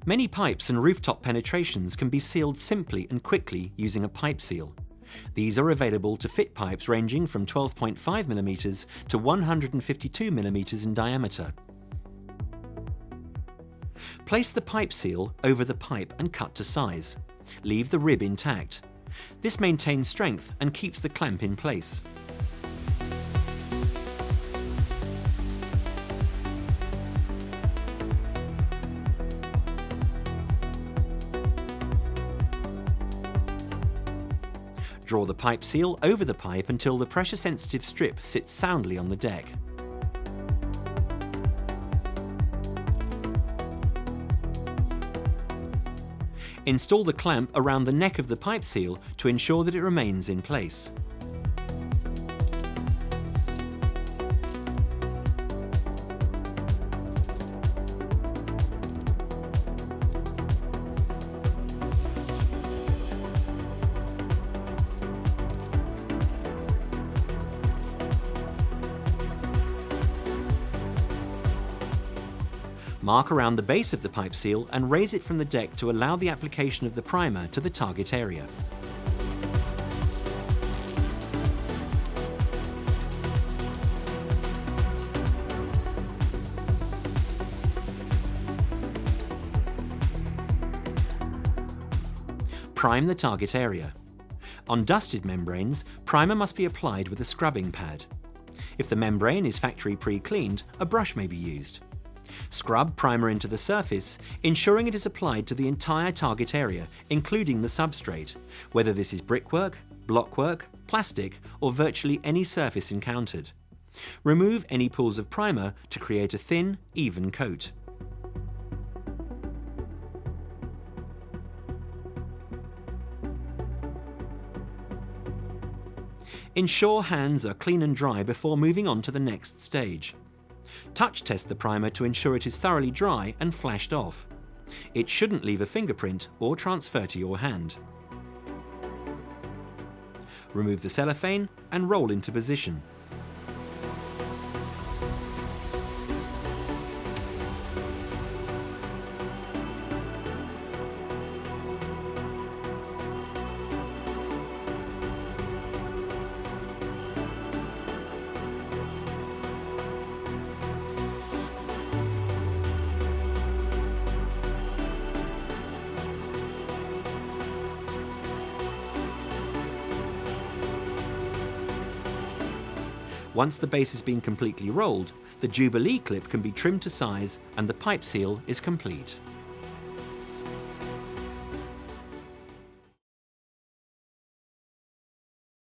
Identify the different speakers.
Speaker 1: Many pipes and rooftop penetrations can be sealed simply and quickly using a pipe seal. These are available to fit pipes ranging from 12.5mm to 152mm in diameter. Place the pipe seal over the pipe and cut to size. Leave the rib intact. This maintains strength and keeps the clamp in place. Draw the pipe seal over the pipe until the pressure-sensitive strip sits soundly on the deck. Install the clamp around the neck of the pipe seal to ensure that it remains in place. Mark around the base of the pipe seal and raise it from the deck to allow the application of the primer to the target area. Prime the target area. On dusted membranes, primer must be applied with a scrubbing pad. If the membrane is factory pre-cleaned, a brush may be used. Scrub primer into the surface, ensuring it is applied to the entire target area, including the substrate, whether this is brickwork, blockwork, plastic, or virtually any surface encountered. Remove any pools of primer to create a thin, even coat. Ensure hands are clean and dry before moving on to the next stage. Touch test the primer to ensure it is thoroughly dry and flashed off. It shouldn't leave a fingerprint or transfer to your hand. Remove the cellophane and roll into position. Once the base has been completely rolled, the Jubilee clip can be trimmed to size and the pipe seal is complete.